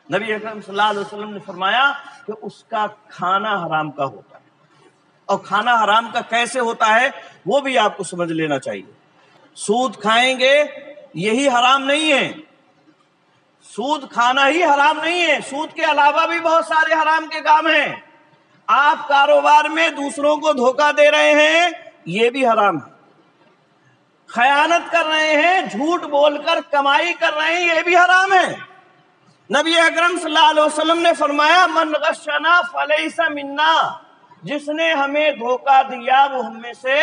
نبی اکرم صلی اللہ علیہ وسلم نے فرمایا کہ اس کا کھانا حرام کا ہوتا ہے، اور کھانا حرام کا کیسے ہوتا ہے وہ بھی آپ کو سمجھ لینا چاہیے۔ سود کھائیں گے یہی حرام نہیں ہے، سود کھانا ہی حرام نہیں ہے، سود کے علاوہ بھی بہت سارے حرام کے کام ہیں۔ آپ کاروبار میں دوسروں کو دھوکہ دے رہے ہیں، یہ بھی حرام ہے۔ خیانت کر رہے ہیں، جھوٹ بول کر کمائی کر رہے ہیں، یہ بھی حرام ہے۔ نبی اکرم صلی اللہ علیہ وسلم نے فرمایا من غشنا فلیس منا، جس نے ہمیں دھوکہ دیا وہ ہم میں سے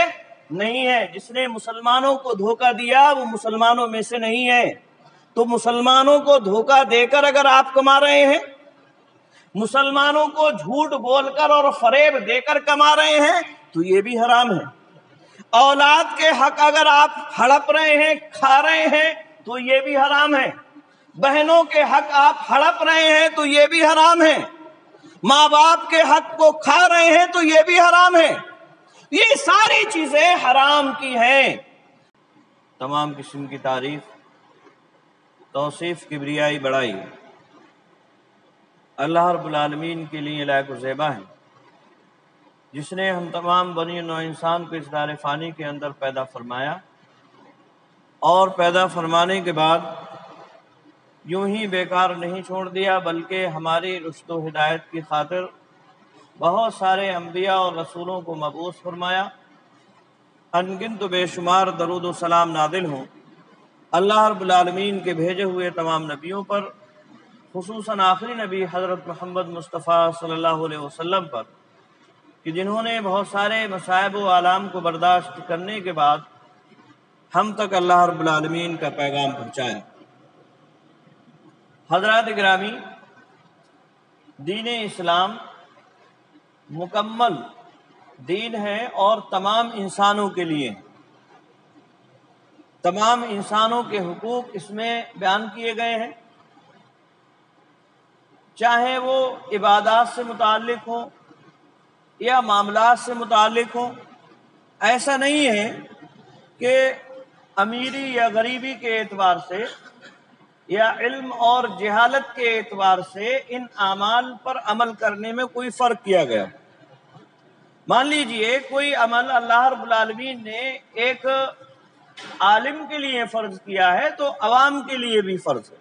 نہیں ہے، جس نے مسلمانوں کو دھوکہ دیا وہ مسلمانوں میں سے نہیں ہے۔ تو مسلمانوں کو دھوکہ دے کر اگر آپ کما رہے ہیں، مسلمانوں کو جھوٹ بول کر اور فریب دے کر کما رہے ہیں تو یہ بھی حرام ہے۔ اولاد کے حق اگر آپ ہڑپ رہے ہیں، کھا رہے ہیں تو یہ بھی حرام ہے۔ بہنوں کے حق آپ ہڑپ رہے ہیں تو یہ بھی حرام ہے۔ ماں باپ کے حق کو کھا رہے ہیں تو یہ بھی حرام ہے۔ یہ ساری چیزیں حرام کی ہیں۔ تمام قسم کی تعریف، توصیف، کبریائی، بڑائی اللہ رب العالمین کے لیے لائق و زیبا ہے، جس نے ہم تمام بنی نوع انسان کو اس دار فانی کے اندر پیدا فرمایا، اور پیدا فرمانے کے بعد یوں ہی بیکار نہیں چھوڑ دیا، بلکہ ہماری رشد و ہدایت کی خاطر بہت سارے انبیاء اور رسولوں کو مبعوث فرمایا۔ انگنت و بے شمار درود و سلام نازل ہوں اللہ رب العالمین کے بھیجے ہوئے تمام نبیوں پر، خصوصاً آخری نبی حضرت محمد مصطفیٰ صلی اللہ علیہ وسلم پر، کہ جنہوں نے بہت سارے مصائب و آلام کو برداشت کرنے کے بعد ہم تک اللہ رب العالمین کا پیغام پہنچایا۔ حضرات گرامی، دین اسلام مکمل دین ہے اور تمام انسانوں کے لیے، تمام انسانوں کے حقوق اس میں بیان کیے گئے ہیں، چاہے وہ عبادات سے متعلق ہوں یا معاملات سے متعلق ہوں۔ ایسا نہیں ہے کہ امیری یا غریبی کے اعتبار سے یا علم اور جہالت کے اعتبار سے ان اعمال پر عمل کرنے میں کوئی فرق کیا گیا۔ مان لیجئے کوئی عمل اللہ رب العالمین نے ایک عالم کے لیے فرض کیا ہے تو عوام کے لیے بھی فرض ہے،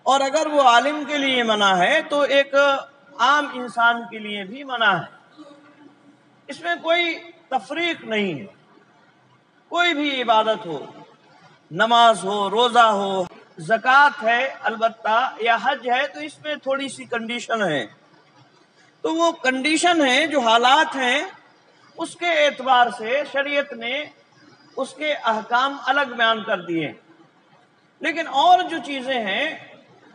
اور اگر وہ عالم کے لیے منع ہے تو ایک عام انسان کے لیے بھی منع ہے۔ اس میں کوئی تفریق نہیں ہے۔ کوئی بھی عبادت ہو، نماز ہو، روزہ ہو، زکوٰۃ ہے البتہ، یا حج ہے، تو اس میں تھوڑی سی کنڈیشن ہے۔ تو وہ کنڈیشن ہے، جو حالات ہیں، اس کے اعتبار سے شریعت نے اس کے احکام الگ بیان کر دیے۔ لیکن اور جو چیزیں ہیں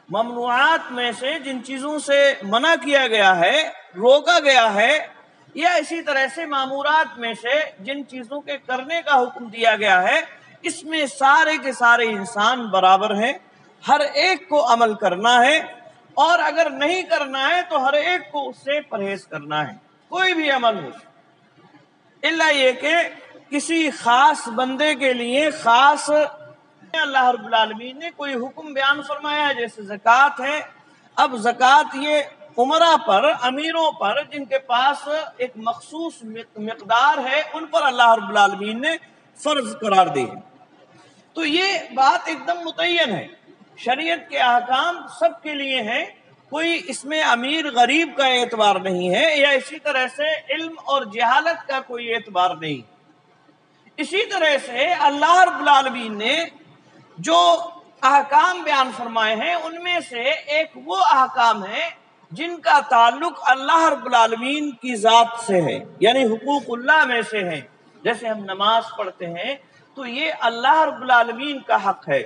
ممنوعات میں سے، جن چیزوں سے منع کیا گیا ہے، روکا گیا ہے، یا اسی طرح سے مامورات میں سے جن چیزوں کے کرنے کا حکم دیا گیا ہے، اس میں سارے کے سارے انسان برابر ہیں، ہر ایک کو عمل کرنا ہے، اور اگر نہیں کرنا ہے تو ہر ایک کو اس سے پرہیز کرنا ہے، کوئی بھی عمل ہو، الا یہ کہ کسی خاص بندے کے لیے خاص اللہ رب العالمین نے کوئی حکم بیان فرمایا ہے، جیسے زکوٰۃ ہے۔ اب زکوٰۃ یہ عمرہ پر، امیروں پر، جن کے پاس ایک مخصوص مقدار ہے، ان پر اللہ رب العالمین نے فرض قرار دی ہے۔ تو یہ بات ایک دم متعین ہے، شریعت کے احکام سب کے لیے ہیں، کوئی اس میں امیر غریب کا اعتبار نہیں ہے، یا اسی طرح سے علم اور جہالت کا کوئی اعتبار نہیں۔ اسی طرح سے اللہ رب العالمین نے جو احکام بیان فرمائے ہیں، ان میں سے ایک وہ احکام ہیں جن کا تعلق اللہ رب العالمین کی ذات سے ہے، یعنی حقوق اللہ میں سے ہے۔ جیسے ہم نماز پڑھتے ہیں تو یہ اللہ رب العالمین کا حق ہے،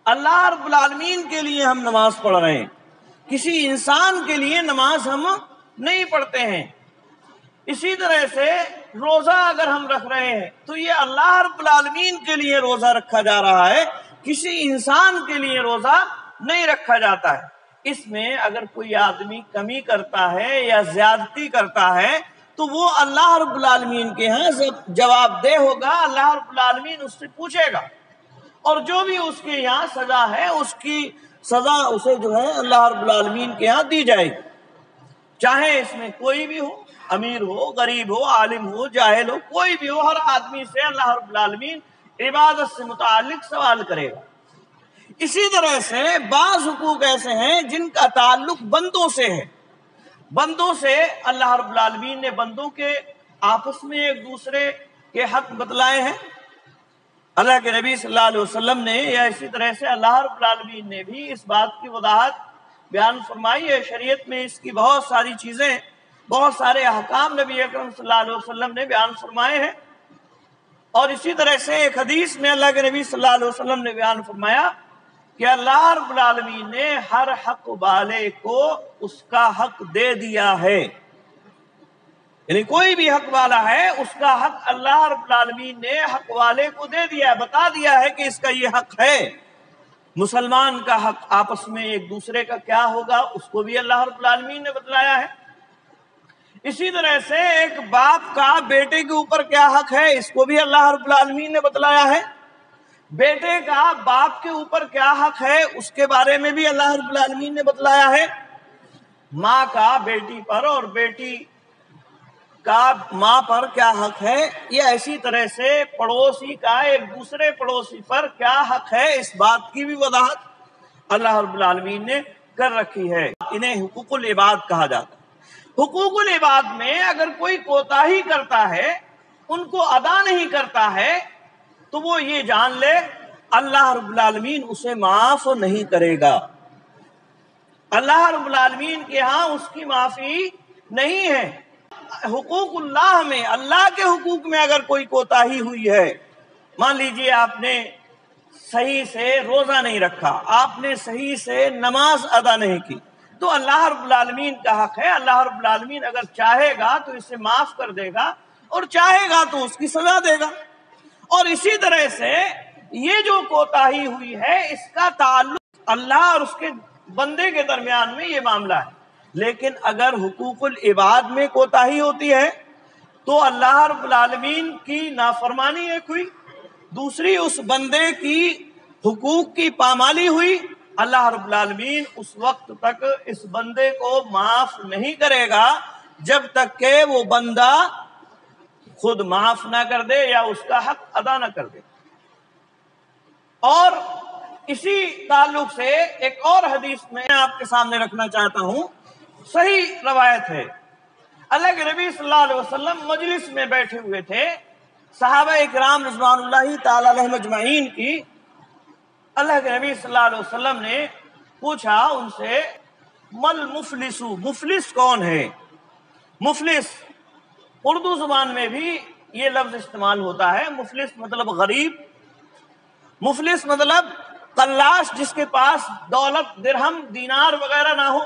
اللہ رب العالمین کے لیے ہم نماز پڑھ رہے ہیں، کسی انسان کے لیے نماز ہم نہیں پڑھتے ہیں۔ اسی طرح سے روزہ اگر ہم رکھ رہے ہیں تو یہ اللہ رب العالمین کے لیے روزہ رکھا جا رہا ہے، کسی انسان کے لیے روزہ نہیں رکھا جاتا ہے۔ اس میں اگر کوئی آدمی کمی کرتا ہے یا زیادتی کرتا ہے تو وہ اللہ رب العالمین کے ہاں جواب دہ ہوگا، اللہ رب العالمین اس سے پوچھے گا، اور جو بھی اس کے یہاں سزا ہے اس کی سزا اسے جو ہے اللہ رب العالمین کے ہاں دی جائے گی، چاہے اس میں کوئی بھی ہو، امیر ہو، غریب ہو، عالم ہو، جاہل ہو، کوئی بھی ہو، ہر آدمی سے اللہ رب العالمین عبادت سے متعلق سوال کرے گا۔ اسی طرح سے بعض حقوق ایسے ہیں جن کا تعلق بندوں سے ہے، بندوں سے اللہ رب العالمین نے بندوں کے آپس میں ایک دوسرے کے حق بتلائے ہیں، اللہ کے نبی صلی اللہ علیہ وسلم نے، یا اسی طرح سے اللہ رب العالمین نے بھی اس بات کی وضاحت بیان فرمائی ہے۔ شریعت میں اس کی بہت ساری چیزیں، بہت سارے احکام نبی اکرم صلی اللہ علیہ وسلم نے بیان فرمائے ہیں، اور اسی طرح سے ایک حدیث میں اللہ کے نبی صلی اللہ علیہ وسلم نے بیان فرمایا کہ اللہ رب العالمین نے ہر حق والے کو اس کا حق دے دیا ہے، یعنی کوئی بھی حق والا ہے اس کا حق اللہ رب العالمین نے حق والے کو دے دیا ہے، بتا دیا ہے کہ اس کا یہ حق ہے۔ مسلمان کا حق آپس میں ایک دوسرے کا کیا ہوگا اس کو بھی اللہ رب العالمین نے بتلایا ہے۔ اسی طرح سے ایک باپ کا بیٹے کے اوپر کیا حق ہے اس کو بھی اللہ رب العالمین نے بتلایا ہے۔ بیٹے کا باپ کے اوپر کیا حق ہے اس کے بارے میں بھی اللہ رب العالمین نے بتلایا ہے۔ ماں کا بیٹی پر اور بیٹی کا ماں پر کیا حق ہے، یا اسی طرح سے پڑوسی کا ایک دوسرے پڑوسی پر کیا حق ہے، اس بات کی بھی وضاحت اللہ رب العالمین نے کر رکھی ہے۔ انہیں حقوق العباد کہا جاتا ہے۔ حقوق العباد میں اگر کوئی کوتاہی کرتا ہے، ان کو ادا نہیں کرتا ہے، تو وہ یہ جان لے اللہ رب العالمین اسے معاف نہیں کرے گا، اللہ رب العالمین کے ہاں اس کی معافی نہیں ہے۔ حقوق اللہ میں، اللہ کے حقوق میں اگر کوئی کوتاہی ہوئی ہے، مان لیجئے آپ نے صحیح سے روزہ نہیں رکھا، آپ نے صحیح سے نماز ادا نہیں کی، تو اللہ رب العالمین کا حق ہے، اللہ رب العالمین اگر چاہے گا تو اسے معاف کر دے گا، اور چاہے گا تو اس کی سزا دے گا۔ اور اسی طرح سے یہ جو کوتاہی ہوئی ہے اس کا تعلق اللہ اور اس کے بندے کے درمیان میں یہ معاملہ ہے، لیکن اگر حقوق العباد میں کوتاہی ہوتی ہے تو اللہ رب العالمین کی نافرمانی ایک ہوئی، دوسری اس بندے کی حقوق کی پامالی ہوئی، اللہ رب العالمین اس وقت تک اس بندے کو معاف نہیں کرے گا جب تک کہ وہ بندہ خود معاف نہ کر دے یا اس کا حق ادا نہ کر دے۔ اور اسی تعلق سے ایک اور حدیث میں آپ کے سامنے رکھنا چاہتا ہوں، صحیح روایت ہے، اللہ کے نبی صلی اللہ علیہ وسلم مجلس میں بیٹھے ہوئے تھے، صحابہ اکرام رضوان اللہ تعالی علیہم اجمعین کی، اللہ کے نبی صلی اللہ علیہ وسلم نے پوچھا ان سے، مل مفلس، مفلس کون ہے؟ مفلس اردو زبان میں بھی یہ لفظ استعمال ہوتا ہے، مفلس مطلب غریب، مفلس مطلب قلاش جس کے پاس دولت درہم دینار وغیرہ نہ ہو،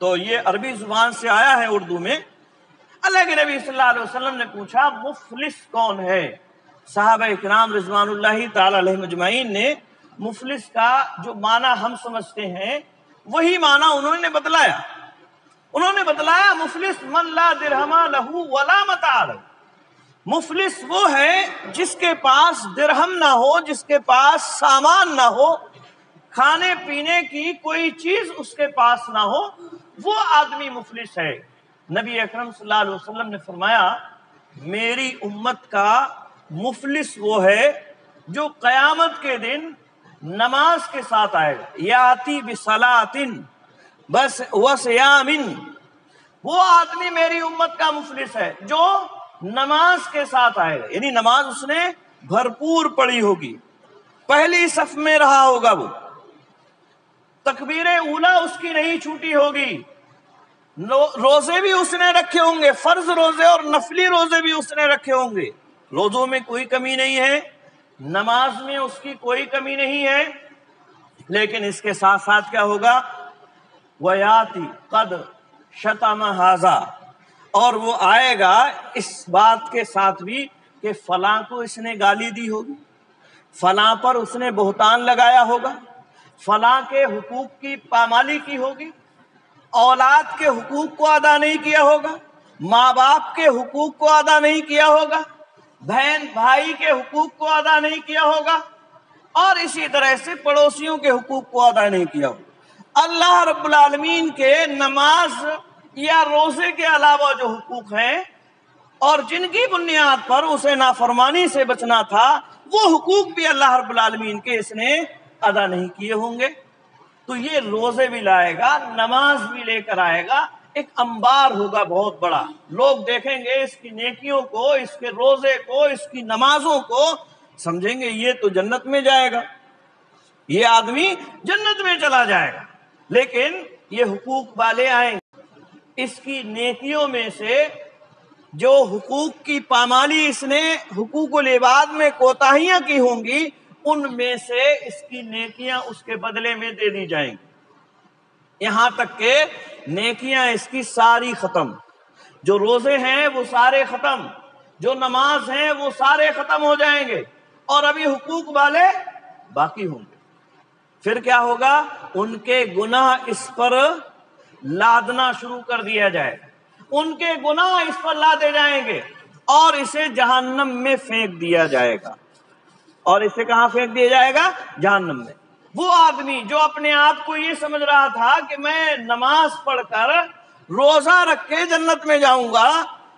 تو یہ عربی زبان سے آیا ہے اردو میں۔ اللہ کے نبی صلی اللہ علیہ وسلم نے پوچھا مفلس کون ہے؟ صحابہ اکرام رضوان اللہ تعالی علیہم اجمعین نے مفلس کا جو معنی ہم سمجھتے ہیں وہی معنی انہوں نے بتلایا۔ انہوں نے بتلایا مفلس من لا درہم لہ ولا متاع لہ، مفلس وہ ہے جس کے پاس درہم نہ ہو، جس کے پاس سامان نہ ہو، کھانے پینے کی کوئی چیز اس کے پاس نہ ہو، وہ آدمی مفلس ہے۔ نبی اکرم صلی اللہ علیہ وسلم نے فرمایا میری امت کا مفلس وہ ہے جو قیامت کے دن نماز کے ساتھ آئے گا، یاتی بصلاۃ بس وصیام، وہ آدمی میری امت کا مفلس ہے جو نماز کے ساتھ آئے گا، یعنی نماز اس نے بھرپور پڑھی ہوگی، پہلی صف میں رہا ہوگا، وہ تکبیر اولا اس کی نہیں چھوٹی ہوگی، روزے بھی اس نے رکھے ہوں گے، فرض روزے اور نفلی روزے بھی اس نے رکھے ہوں گے، روزوں میں کوئی کمی نہیں ہے، نماز میں اس کی کوئی کمی نہیں ہے، لیکن اس کے ساتھ ساتھ کیا ہوگا، وَيَاتِ قَدْ شَتَمَ هَذَا، اور وہ آئے گا اس بات کے ساتھ بھی کہ فلاں کو اس نے گالی دی ہوگی، فلاں پر اس نے بہتان لگایا ہوگا، فلاں کے حقوق کی پامالی کی ہوگی، اولاد کے حقوق کو ادا نہیں کیا ہوگا، ماں باپ کے حقوق کو ادا نہیں کیا ہوگا، بہن بھائی کے حقوق کو ادا نہیں کیا ہوگا، اور اسی طرح سے پڑوسیوں کے حقوق کو ادا نہیں کیا ہو۔ اللہ رب العالمین کے نماز یا روزے کے علاوہ جو حقوق ہیں اور جن کی بنیاد پر اسے نافرمانی سے بچنا تھا، وہ حقوق بھی اللہ رب العالمین کے اس نے ادا نہیں کیے ہوں گے۔ تو یہ روزے بھی لائے گا، نماز بھی لے کر آئے گا، ایک انبار ہوگا بہت بڑا۔ لوگ دیکھیں گے اس کی نیکیوں کو، اس کے روزے کو، اس کی نمازوں کو، سمجھیں گے یہ تو جنت میں جائے گا، یہ آدمی جنت میں چلا جائے گا۔ لیکن یہ حقوق والے آئیں گے، اس کی نیکیوں میں سے جو حقوق کی پامالی اس نے حقوق العباد میں کوتاہیاں کی ہوں گی، ان میں سے اس کی نیکیاں اس کے بدلے میں دے دی جائیں گی، یہاں تک کہ نیکیاں اس کی ساری ختم۔ جو روزے ہیں وہ سارے ختم، جو نماز ہیں وہ سارے ختم ہو جائیں گے، اور ابھی حقوق والے باقی ہوں گے۔ پھر کیا ہوگا؟ ان کے گناہ اس پر لادنا شروع کر دیا جائے گا، ان کے گناہ اس پر لادے جائیں گے، اور اسے جہنم میں پھینک دیا جائے گا۔ اور اسے کہاں پھینک دیا جائے گا؟ جہنم میں۔ وہ آدمی جو اپنے آپ کو یہ سمجھ رہا تھا کہ میں نماز پڑھ کر روزہ رکھ کے جنت میں جاؤں گا،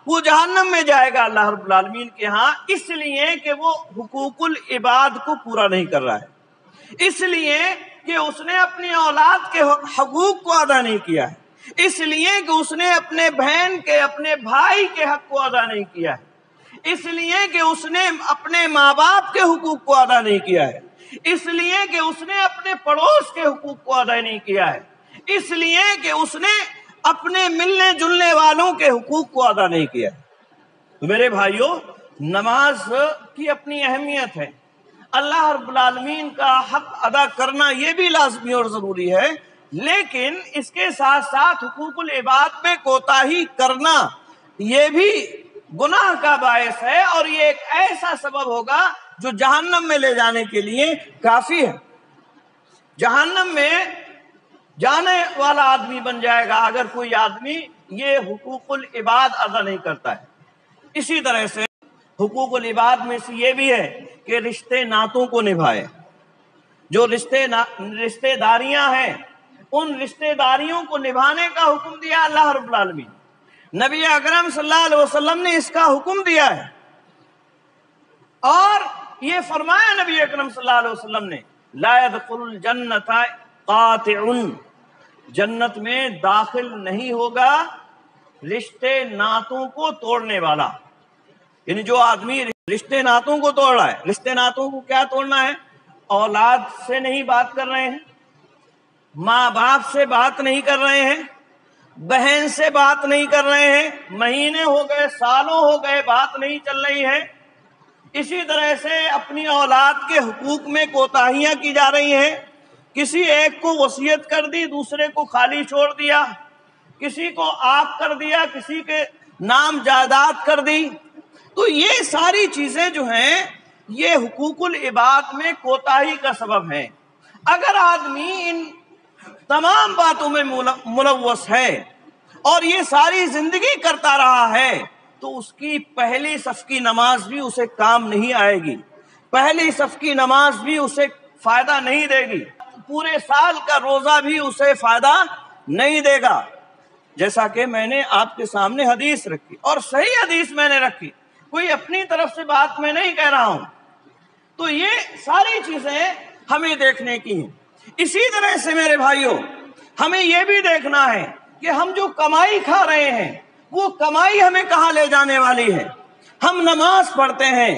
وہ جہنم میں جائے گا اللہ رب العالمین کے ہاں، اس لیے کہ وہ حقوق العباد کو پورا نہیں کر رہا ہے، اس لیے کہ اس نے اپنی اولاد کے حقوق کو ادا نہیں کیا ہے، اس لیے کہ اس نے اپنے بہن کے، اپنے بھائی کے حق کو ادا نہیں کیا ہے، اس لیے کہ اس نے اپنے ماں باپ کے حقوق کو ادا نہیں کیا ہے، اس لیے کہ اس نے اپنے پڑوس کے حقوق کو ادا نہیں کیا ہے، اس لیے کہ اس نے اپنے ملنے جلنے والوں کے حقوق کو ادا نہیں کیا ہے۔ تو میرے بھائیوں، نماز کی اپنی اہمیت ہے، اللہ رب العالمین کا حق ادا کرنا یہ بھی لازمی اور ضروری ہے، لیکن اس کے ساتھ ساتھ حقوق العباد میں کوتاہی کرنا یہ بھی گناہ کا باعث ہے، اور یہ ایک ایسا سبب ہوگا جو جہنم میں لے جانے کے لیے کافی ہے۔ جہنم میں جانے والا آدمی بن جائے گا اگر کوئی آدمی یہ حقوق العباد ادا نہیں کرتا ہے۔ اسی طرح سے حقوق العباد میں سے یہ بھی ہے کہ رشتے ناتوں کو نبھائے، جو رشتے داریاں ہیں ان رشتے داریوں کو نبھانے کا حکم دیا اللہ رب العالمین۔ نبی اکرم صلی اللہ علیہ وسلم نے اس کا حکم دیا ہے، اور یہ فرمایا نبی اکرم صلی اللہ علیہ وسلم نے، لا يدخل الجنت قاطع، جنت میں داخل نہیں ہوگا رشتے ناتوں کو توڑنے والا۔ یعنی جو آدمی رشتے ناتوں کو توڑ رہا ہے، رشتے ناتوں کو کیا توڑنا ہے؟ اولاد سے نہیں بات کر رہے ہیں، ماں باپ سے بات نہیں کر رہے ہیں، بہن سے بات نہیں کر رہے ہیں، مہینے ہو گئے، سالوں ہو گئے، بات نہیں چل رہی ہے۔ اسی طرح سے اپنی اولاد کے حقوق میں کوتاہیاں کی جا رہی ہیں، کسی ایک کو وصیت کر دی، دوسرے کو خالی چھوڑ دیا، کسی کو آگ کر دیا، کسی کے نام جائیداد کر دی۔ تو یہ ساری چیزیں جو ہیں یہ حقوق العباد میں کوتاہی کا سبب ہیں۔ اگر آدمی ان تمام باتوں میں ملوث ہے اور یہ ساری زندگی کرتا رہا ہے تو اس کی پہلی صف کی نماز بھی اسے کام نہیں آئے گی، پہلی صف کی نماز بھی اسے فائدہ نہیں دے گی، پورے سال کا روزہ بھی اسے فائدہ نہیں دے گا۔ جیسا کہ میں نے آپ کے سامنے حدیث رکھی، اور صحیح حدیث میں نے رکھی، کوئی اپنی طرف سے بات میں نہیں کہہ رہا ہوں۔ تو یہ ساری چیزیں ہمیں دیکھنے کی ہیں۔ اسی طرح سے میرے بھائیوں، ہمیں یہ بھی دیکھنا ہے کہ ہم جو کمائی کھا رہے ہیں وہ کمائی ہمیں کہاں لے جانے والی ہے۔ ہم نماز پڑھتے ہیں،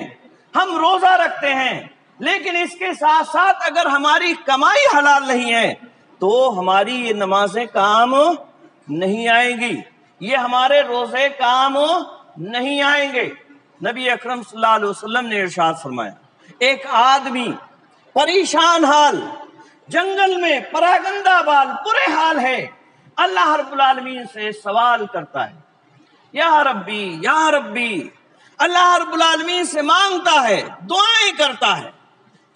ہم روزہ رکھتے ہیں، لیکن اس کے ساتھ ساتھ اگر ہماری کمائی حلال نہیں ہے تو ہماری یہ نمازیں کام نہیں آئیں گی، یہ ہمارے روزے کام نہیں آئیں گے۔ نبی اکرم صلی اللہ علیہ وسلم نے ارشاد فرمایا، ایک آدمی پریشان حال جنگل میں پراگندہ بال برے حال ہے، اللہ رب العالمین سے سوال کرتا ہے، یا ربی یا ربی، اللہ رب العالمین سے مانگتا ہے، دعائیں کرتا ہے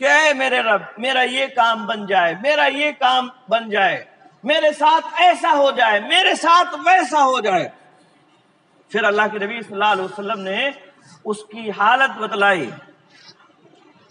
کہ اے میرے رب، میرا یہ کام بن جائے، میرا یہ کام بن جائے، میرے ساتھ ایسا ہو جائے، میرے ساتھ ویسا ہو جائے۔ پھر اللہ کے نبی صلی اللہ علیہ وسلم نے اس کی حالت بتلائی،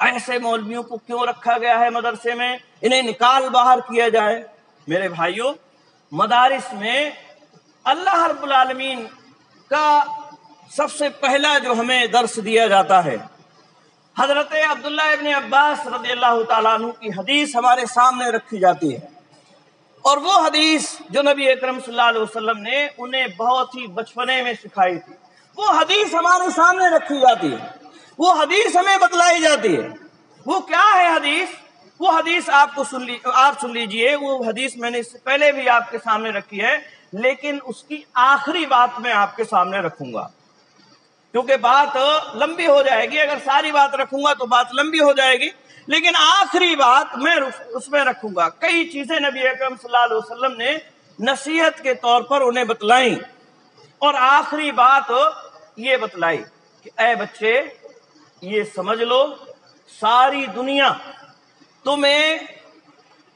ایسے مولویوں کو کیوں رکھا گیا ہے مدرسے میں، انہیں نکال باہر کیا جائے۔ میرے بھائیوں، مدارس میں اللہ رب العالمین کا سب سے پہلا جو ہمیں درس دیا جاتا ہے، حضرت عبداللہ ابن عباس رضی اللہ تعالیٰ عنہ کی حدیث ہمارے سامنے رکھی جاتی ہے، اور وہ حدیث جو نبی اکرم صلی اللہ علیہ وسلم نے انہیں بہت ہی بچپنے میں سکھائی تھی، وہ حدیث ہمارے سامنے رکھی جاتی ہے، وہ حدیث ہمیں بتلائی جاتی ہے۔ وہ کیا ہے حدیث؟ وہ حدیث آپ سن لیجئے۔ وہ حدیث میں نے اس سے پہلے بھی آپ کے سامنے رکھی ہے، لیکن اس کی آخری بات میں آپ کے سامنے رکھوں گا، کیونکہ بات لمبی ہو جائے گی۔ اگر ساری بات رکھوں گا تو بات لمبی ہو جائے گی، لیکن آخری بات میں اس میں رکھوں گا۔ کئی چیزیں نبی اکرم صلی اللہ علیہ وسلم نے نصیحت کے طور پر انہیں بتلائیں، اور آخری بات یہ بتلائی کہ اے بچے، یہ سمجھ لو ساری دنیا تمہیں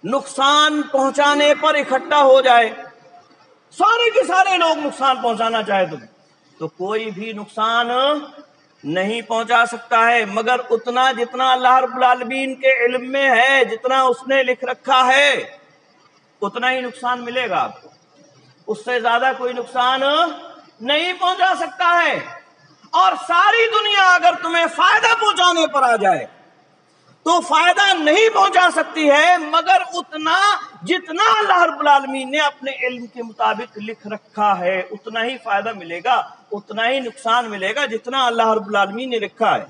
نقصان پہنچانے پر اکٹھا ہو جائے، سارے کے سارے لوگ نقصان پہنچانا چاہے تمہیں، تو کوئی بھی نقصان نہیں پہنچا سکتا ہے مگر اتنا جتنا اللہ رب العالمین کے علم میں ہے، جتنا اس نے لکھ رکھا ہے اتنا ہی نقصان ملے گا آپ کو، اس سے زیادہ کوئی نقصان نہیں پہنچا سکتا ہے۔ اور ساری دنیا اگر تمہیں فائدہ پہنچانے پر آ جائے تو فائدہ نہیں پہنچا سکتی ہے مگر اتنا جتنا اللہ رب العالمین نے اپنے علم کے مطابق لکھ رکھا ہے، اتنا ہی فائدہ ملے گا، اتنا ہی نقصان ملے گا جتنا اللہ رب العالمین نے لکھا ہے،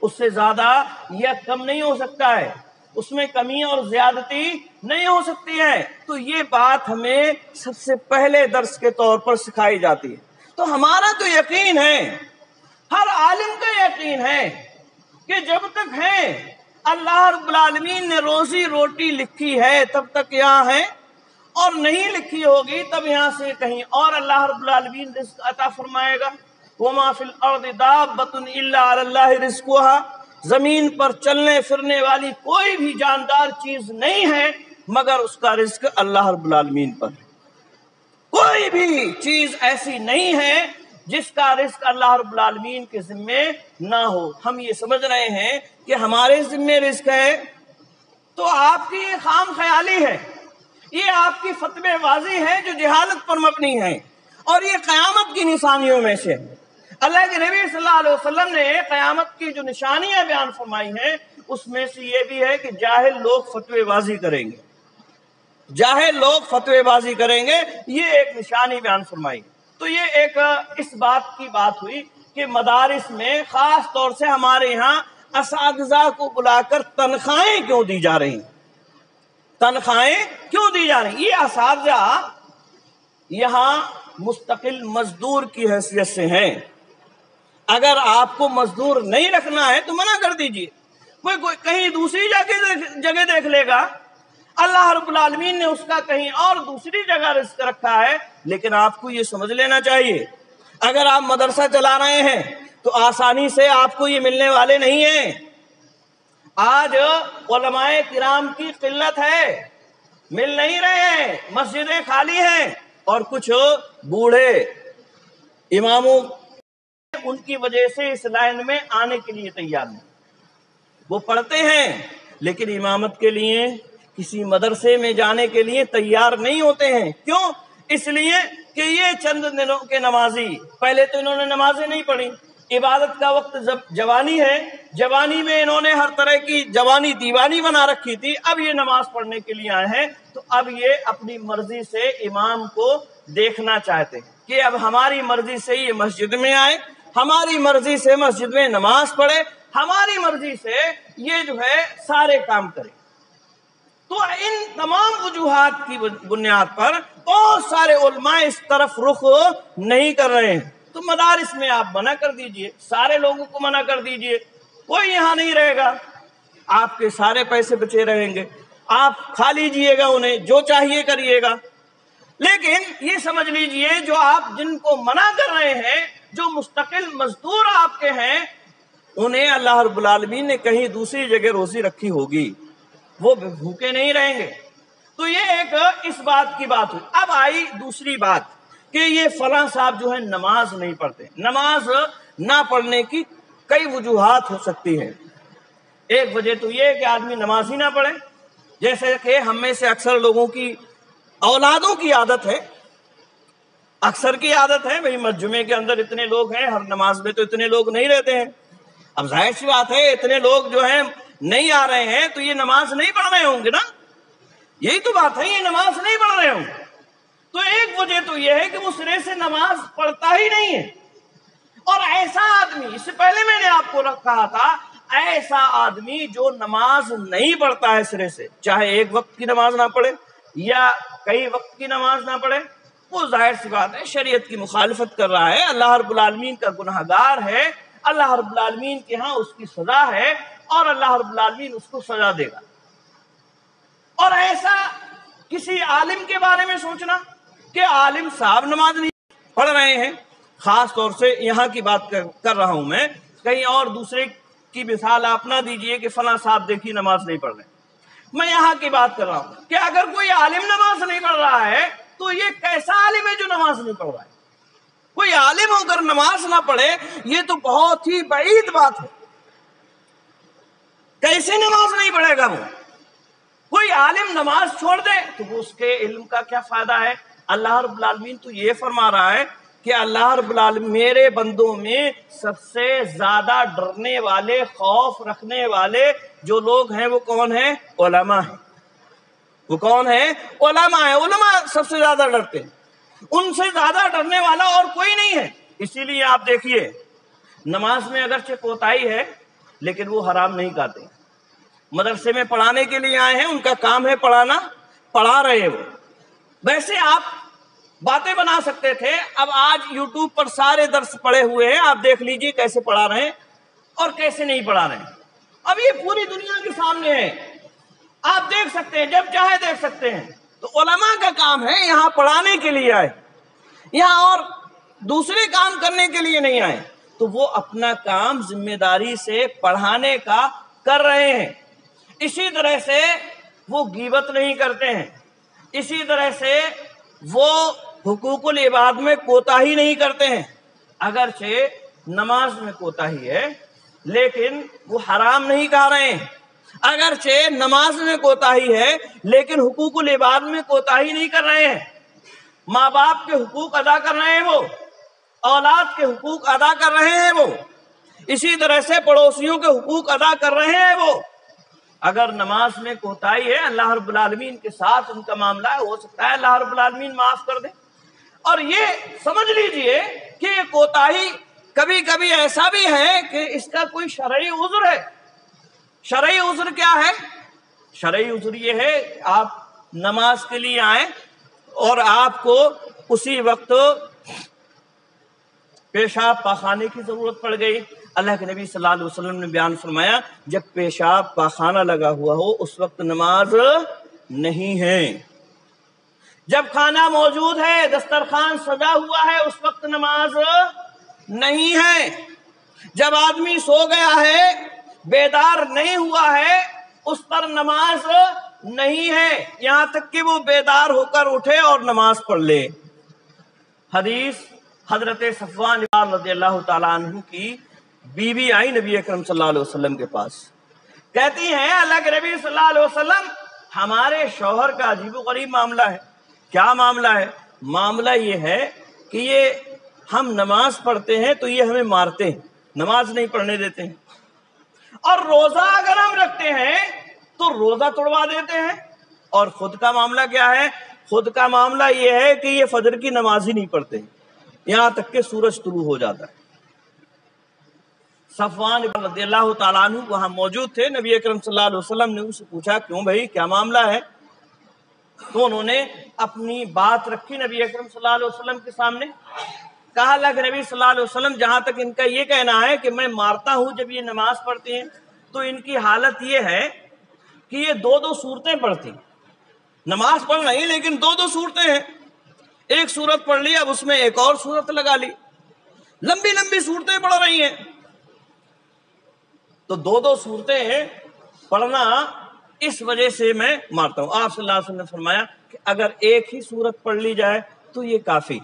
اس سے زیادہ یا کم نہیں ہو سکتا ہے، اس میں کمی اور زیادتی نہیں ہو سکتی ہے۔ تو یہ بات ہمیں سب سے پہلے درس کے طور پر سکھائی جاتی ہے۔ تو ہمارا تو یقین ہے، ہر عالم کا یقین ہے کہ جب تک ہے اللہ رب العالمین نے روزی روٹی لکھی ہے تب تک یہاں ہے، اور نہیں لکھی ہوگی تب یہاں سے کہیں اور اللہ رب العالمین رزق عطا فرمائے گا۔ وَمَا فِي الْأَرْضِ دَابَّةٌ إِلَّا عَلَى اللَّهِ رِزْقُهَا، زمین پر چلنے پھرنے والی کوئی بھی جاندار چیز نہیں ہے مگر اس کا رزق اللہ رب العالمین پر ہے۔ کوئی بھی چیز ایسی نہیں ہے جس کا رزق اللہ رب العالمین کے ذمے نہ ہو۔ ہم یہ سمجھ رہے ہیں کہ ہمارے ذمے رزق ہے، تو آپ کی یہ خام خیالی ہے، یہ آپ کی فتوی بازی ہے جو جہالت پر مبنی ہے، اور یہ قیامت کی نشانیوں میں سے ہے۔ اللہ کے نبی صلی اللہ علیہ وسلم نے قیامت کی جو نشانیاں بیان فرمائی ہیں اس میں سے یہ بھی ہے کہ جاہل لوگ فتوی بازی کریں گے، جاہل لوگ فتوی بازی کریں گے، یہ ایک نشانی بیان فرمائی۔ تو یہ ایک اس بات کی بات ہوئی کہ مدارس میں خاص طور سے ہمارے یہاں اساتذہ کو بلا کر تنخواہیں کیوں دی جا رہی ہیں، تنخواہیں کیوں دی جا رہی ہیں؟ یہ اساتذہ یہاں مستقل مزدور کی حیثیت سے ہیں، اگر آپ کو مزدور نہیں رکھنا ہے تو منع کر دیجئے، کوئی کہیں دوسری جگہ دیکھ لے گا، اللہ رب العالمین نے اس کا کہیں اور دوسری جگہ رزق رکھا ہے۔ لیکن آپ کو یہ سمجھ لینا چاہیے، اگر آپ مدرسہ چلا رہے ہیں تو آسانی سے آپ کو یہ ملنے والے نہیں ہیں۔ آج علماء کرام کی قلت ہے، مل نہیں رہے ہیں، مسجدیں خالی ہیں، اور کچھ بوڑھے اماموں ان کی وجہ سے اس لائن میں آنے کے لیے تیار نہیں۔ وہ پڑھتے ہیں لیکن امامت کے لیے کسی مدرسے میں جانے کے لیے تیار نہیں ہوتے ہیں۔ کیوں؟ اس لیے کہ یہ چند دنوں کے نمازی، پہلے تو انہوں نے نمازیں نہیں پڑھی، عبادت کا وقت جوانی ہے، جوانی میں انہوں نے ہر طرح کی جوانی دیوانی بنا رکھی تھی، اب یہ نماز پڑھنے کے لیے آئے ہیں تو اب یہ اپنی مرضی سے امام کو دیکھنا چاہتے ہیں کہ اب ہماری مرضی سے یہ مسجد میں آئے، ہماری مرضی سے مسجد میں نماز پڑھے، ہماری مرضی سے یہ جو ہے سارے کام کرے۔ تو ان تمام وجوہات کی بنیاد پر بہت سارے علماء اس طرف رخ نہیں کر رہے ہیں۔ تو مدارس میں آپ منع کر دیجئے، سارے لوگوں کو منع کر دیجئے، کوئی یہاں نہیں رہے گا، آپ کے سارے پیسے بچے رہیں گے، آپ کھا لیجئے گا، انہیں جو چاہیے کریے گا۔ لیکن یہ سمجھ لیجئے جو آپ جن کو منع کر رہے ہیں، جو مستقل مزدور آپ کے ہیں، انہیں اللہ رب العالمین نے کہیں دوسری جگہ روزی رکھی ہوگی، وہ بھوکے نہیں رہیں گے۔ تو یہ ایک اس بات کی بات ہوئی۔ اب آئی دوسری بات کہ یہ فلاں صاحب جو ہے نماز نہیں پڑھتے۔ نماز نہ پڑھنے کی کئی وجوہات ہو سکتی ہیں۔ ایک وجہ تو یہ ہے کہ آدمی نماز ہی نہ پڑھے، جیسے کہ ہم میں سے اکثر لوگوں کی اولادوں کی عادت ہے، اکثر کی عادت ہے، بھئی جمعے کے اندر اتنے لوگ ہیں، ہر نماز میں تو اتنے لوگ نہیں رہتے ہیں۔ اب ظاہر سی بات ہے اتنے لوگ جو ہیں نہیں آ رہے ہیں تو یہ نماز نہیں پڑھ رہے ہوں گے نا، یہی تو بات ہے، یہ نماز نہیں پڑھ رہے ہوں گے۔ تو ایک وجہ تو یہ ہے کہ وہ سرے سے نماز پڑھتا ہی نہیں ہے۔ اور ایسا آدمی، اس سے پہلے میں نے آپ کو کہا تھا، ایسا آدمی جو نماز نہیں پڑھتا ہے سرے سے، چاہے ایک وقت کی نماز نہ پڑھے یا کئی وقت کی نماز نہ پڑھے، وہ ظاہر سی بات ہے شریعت کی مخالفت کر رہا ہے، اللہ رب العالمین کا گنہگار ہے، اللہ رب العالمین کے ہاں اس کی سزا ہے اور اللہ رب العالمین اس کو سزا دے گا۔ اور ایسا کسی عالم کے بارے میں سوچنا کہ عالم صاحب نماز نہیں پڑھ رہے ہیں، خاص طور سے یہاں کی بات کر رہا ہوں میں، کہیں اور دوسرے کی مثال آپ نہ دیجئے کہ فلاں صاحب دیکھیے نماز نہیں پڑھ رہے، میں یہاں کی بات کر رہا ہوں کہ اگر کوئی عالم نماز نہیں پڑھ رہا ہے تو یہ کیسا عالم ہے جو نماز نہیں پڑھ رہا ہے؟ کوئی عالم ہو کر نماز نہ پڑھے یہ تو بہت ہی بعید بات ہے، کیسے نماز نہیں پڑھے گا وہ؟ کوئی عالم نماز چھوڑ دے تو وہ اس کے علم کا کیا فائدہ ہے؟ اللہ رب العالمین تو یہ فرما رہا ہے کہ اللہ رب العالمین میرے بندوں میں سب سے زیادہ ڈرنے والے، خوف رکھنے والے جو لوگ ہیں وہ کون ہیں؟ علماء ہیں۔ وہ کون ہیں؟ علماء ہیں۔ علماء سب سے زیادہ ڈرتے ہیں، ان سے زیادہ ڈرنے والا اور کوئی نہیں ہے۔ اسی لیے آپ دیکھیے نماز میں اگرچہ کوتاہی ہے لیکن وہ حرام نہیں کھاتے، مدرسے میں پڑھانے کے لیے آئے ہیں، ان کا کام ہے پڑھانا، پڑھا رہے ہیں وہ۔ ویسے آپ باتیں بنا سکتے تھے، اب آج یوٹیوب پر سارے درس پڑے ہوئے ہیں، آپ دیکھ لیجئے کیسے پڑھا رہے ہیں اور کیسے نہیں پڑھا رہے ہیں۔ اب یہ پوری دنیا کے سامنے ہے، آپ دیکھ سکتے ہیں، جب چاہے دیکھ سکتے ہیں۔ تو علماء کا کام ہے یہاں پڑھانے کے لیے آئے، یہاں اور دوسرے کام کرنے کے لیے نہیں آئے، تو وہ اپنا کام ذمہ داری سے پڑھانے کا کر رہے ہیں۔ اسی طرح سے وہ غیبت نہیں کرتے ہیں، اسی طرح سے وہ حقوق العباد میں کوتاہی نہیں کرتے ہیں۔ اگرچہ نماز میں کوتاہی ہے لیکن وہ حرام نہیں کھا رہے ہیں، اگرچہ نماز میں کوتاہی ہے لیکن حقوق العباد میں کوتاہی نہیں کر رہے ہیں۔ ماں باپ کے حقوق ادا کر رہے ہیں وہ، اولاد کے حقوق ادا کر رہے ہیں وہ، اسی طرح سے پڑوسیوں کے حقوق ادا کر رہے ہیں وہ۔ اگر نماز میں کوتاہی ہے اللہ رب العالمین کے ساتھ ان کا معاملہ ہے، ہو سکتا ہے اللہ رب العالمین معاف کر دے۔ اور یہ سمجھ لیجئے کہ یہ کوتاہی کبھی کبھی ایسا بھی ہے کہ اس کا کوئی شرعی عذر ہے۔ شرعی عذر کیا ہے؟ شرعی عذر یہ ہے کہ آپ نماز کے لیے آئیں اور آپ کو اسی وقت پیشاب پاخانے کی ضرورت پڑ گئی۔ اللہ کے نبی صلی اللہ علیہ وسلم نے بیان فرمایا جب پیشاب پاخانہ لگا ہوا ہو اس وقت نماز نہیں ہے، جب کھانا موجود ہے، دسترخوان سجا ہوا ہے، اس وقت نماز نہیں ہے، جب آدمی سو گیا ہے، بیدار نہیں ہوا ہے، اس پر نماز نہیں ہے، یہاں تک کہ وہ بیدار ہو کر اٹھے اور نماز پڑھ لے۔ حدیث حضرت صفوان رضی اللہ تعالیٰ عنہ کی بیوی آئی نبی اکرم صلی اللہ علیہ وسلم کے پاس، کہتی ہیں اللہ کے نبی صلی اللہ علیہ وسلم ہمارے شوہر کا عجیب و غریب معاملہ ہے۔ کیا معاملہ ہے؟ معاملہ یہ ہے کہ یہ ہم نماز پڑھتے ہیں تو یہ ہمیں مارتے ہیں، نماز نہیں پڑھنے دیتے ہیں، اور روزہ اگر ہم رکھتے ہیں تو روزہ توڑوا دیتے ہیں، اور خود کا معاملہ کیا ہے؟ خود کا معاملہ یہ ہے کہ یہ فجر کی نماز ہی نہیں پڑھتے ہیں یہاں تک کہ سورج طلوع ہو جاتا ہے۔ صفوان رضی اللہ تعالیٰ عنہ وہاں موجود تھے، نبی اکرم صلی اللہ علیہ وسلم نے ان سے پوچھا کیوں بھائی کیا معاملہ ہے؟ تو انہوں نے اپنی بات رکھی نبی اکرم صلی اللہ علیہ وسلم کے سامنے، کہا اللہ کے نبی صلی اللہ علیہ وسلم جہاں تک ان کا یہ کہنا ہے کہ میں مارتا ہوں جب یہ نماز پڑھتے ہیں، تو ان کی حالت یہ ہے کہ یہ دو دو صورتیں پڑھتی، نماز پڑھ رہی لیکن دو دو صورتیں ہیں، ایک صورت پڑھ لی اب اس میں ایک اور صورت لگا لی، لمبی لمبی صورتیں پڑھ رہی ہیں۔ تو دو دو صورتیں پڑھنا اس وجہ سے میں مارتا ہوں۔ آپ صلی اللہ علیہ وسلم نے فرمایا کہ اگر ایک ہی صورت پڑھ لی جائے تو یہ کافی،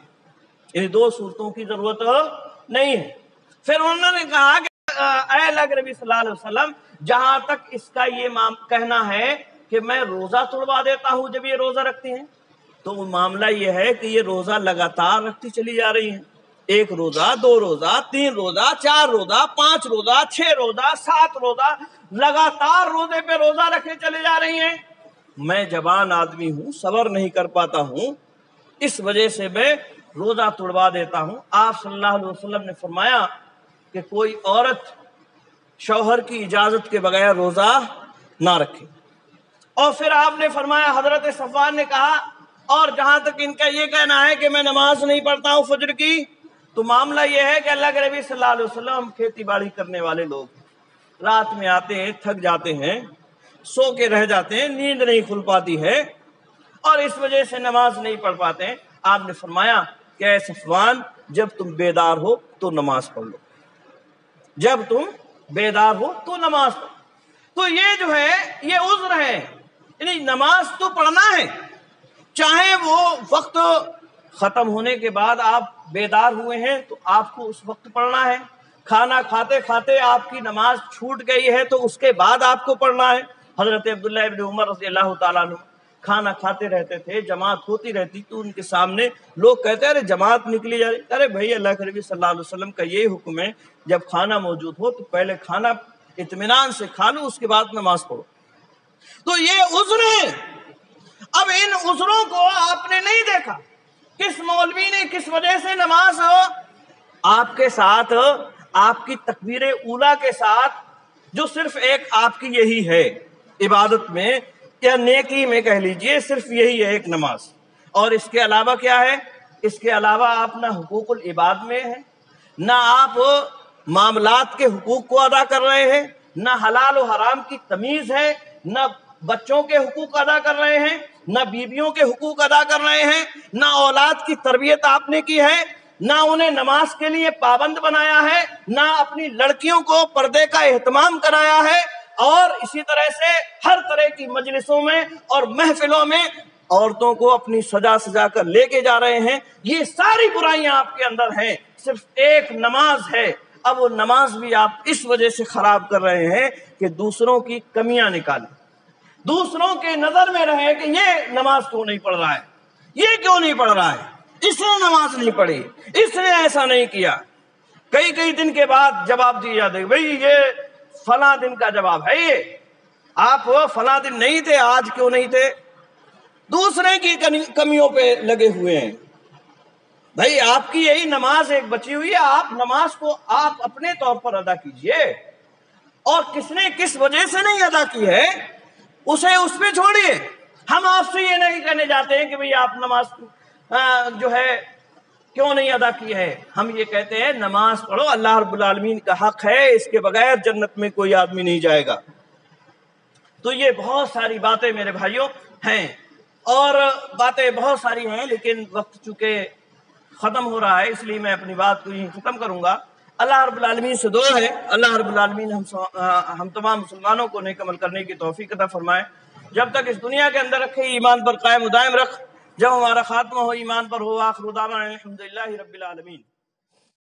یعنی دو صورتوں کی ضرورت نہیں ہے۔ پھر انہوں نے کہا کہ اے اللہ کے نبی صلی اللہ علیہ وسلم جہاں تک اس کا یہ کہنا ہے کہ میں روزہ توڑوا دیتا ہوں جب یہ روزہ رکھتی ہیں، تو وہ معاملہ یہ ہے کہ یہ روزہ لگاتار رکھتی چلی جا رہی ہیں، 1 روزہ 2 روزہ 3 روزہ 4 روزہ 5 روزہ 6 روزہ 7 روزہ لگاتار روزے پہ روزہ رکھے چلے جا رہی ہیں۔ میں جوان آدمی ہوں، صبر نہیں کر پاتا ہوں، اس وجہ سے میں روزہ توڑوا دیتا ہوں۔ آپ صلی اللہ علیہ وسلم نے فرمایا کہ کوئی عورت شوہر کی اجازت کے بغیر روزہ نہ رکھے۔ اور پھر آپ نے فرمایا، حضرت صفوان نے کہا اور جہاں تک ان کا یہ کہنا ہے کہ میں نماز نہیں پڑھتا ہوں فجر کی، تو معاملہ یہ ہے کہ اللہ کے نبی صلی اللہ علیہ وسلم کھیتی باڑی کرنے والے لوگ رات میں آتے ہیں، تھک جاتے ہیں، سو کے رہ جاتے ہیں، نیند نہیں کھل پاتی ہے اور اس وجہ سے نماز نہیں پڑھ پاتے ہیں۔ آپ نے فرمایا کہ اے صفوان، جب تم بیدار ہو تو نماز پڑھ لو، جب تم بیدار ہو تو نماز پڑھو۔ تو یہ جو ہے یہ عذر ہے، یعنی نماز تو پڑھنا ہے، چاہے وہ وقت ختم ہونے کے بعد آپ بیدار ہوئے ہیں تو آپ کو اس وقت پڑھنا ہے، کھانا کھاتے کھاتے آپ کی نماز چھوٹ گئی ہے تو اس کے بعد آپ کو پڑھنا ہے۔ حضرت عبداللہ ابن عمر رضی اللہ تعالیٰ عنہ کھانا کھاتے رہتے تھے، جماعت ہوتی رہتی تو ان کے سامنے لوگ کہتے ارے جماعت نکلی جا رہی، ارے بھائی اللہ کے نبی صلی اللہ علیہ وسلم کا یہ حکم ہے جب کھانا موجود ہو تو پہلے کھانا اطمینان سے کھا لو، اس کے بعد نماز پڑھو۔ تو یہ عذر ہے۔ اب ان عذروں کو آپ نے نہیں دیکھا، کس مولوی نے کس وجہ سے نماز آپ کے ساتھ، آپ کی تکبیر اولیٰ کے ساتھ، جو صرف ایک آپ کی یہی ہے عبادت میں یا نیکی میں کہہ لیجئے، صرف یہی ہے ایک نماز، اور اس کے علاوہ کیا ہے؟ اس کے علاوہ آپ نہ حقوق العباد میں ہیں، نہ آپ معاملات کے حقوق کو ادا کر رہے ہیں، نہ حلال و حرام کی تمیز ہے، نہ بچوں کے حقوق ادا کر رہے ہیں، نہ بیویوں کے حقوق ادا کر رہے ہیں، نہ اولاد کی تربیت آپ نے کی ہے، نہ انہیں نماز کے لیے پابند بنایا ہے، نہ اپنی لڑکیوں کو پردے کا اہتمام کرایا ہے، اور اسی طرح سے ہر طرح کی مجلسوں میں اور محفلوں میں عورتوں کو اپنی سجا کر لے کے جا رہے ہیں۔ یہ ساری برائیاں آپ کے اندر ہیں، صرف ایک نماز ہے۔ اب وہ نماز بھی آپ اس وجہ سے خراب کر رہے ہیں کہ دوسروں کی کمیاں نکالیں، دوسروں کے نظر میں رہے کہ یہ نماز کیوں نہیں پڑھ رہا ہے، یہ کیوں نہیں پڑھ رہا ہے، اس نے نماز نہیں پڑھی، اس نے ایسا نہیں کیا۔ کئی دن کے بعد جواب دیا جاتا ہے، بھئی یہ فلاں دن کا جواب ہے، یہ آپ فلاں دن نہیں تھے، آج کیوں نہیں تھے؟ دوسرے کی کمیوں پہ لگے ہوئے ہیں۔ بھئی آپ کی یہی نماز ایک بچی ہوئی ہے، آپ نماز کو آپ اپنے طور پر ادا کیجئے، اور کس نے کس وجہ سے نہیں ادا کی ہے اسے اس پہ چھوڑیے۔ ہم آپ سے یہ نہیں کہنے جاتے ہیں کہ بھئی آپ نماز جو ہے کیوں نہیں ادا کی ہے، ہم یہ کہتے ہیں نماز پڑھو، اللہ رب العالمین کا حق ہے، اس کے بغیر جنت میں کوئی آدمی نہیں جائے گا۔ تو یہ بہت ساری باتیں میرے بھائیوں ہیں، اور باتیں بہت ساری ہیں، لیکن وقت چونکہ ختم ہو رہا ہے اس لیے میں اپنی بات کو یہیں ختم کروں گا۔ اللہ رب العالمین سے دعا ہے اللہ رب العالمین ہم تمام مسلمانوں کو نیک عمل کرنے کی توفیق عطا فرمائے، جب تک اس دنیا کے اندر رکھے ایمان پر قائم و دائم رکھ، جب ہمارا خاتمہ ہو ایمان پر ہو۔ آخر دعوانا الحمدللہ رب العالمین۔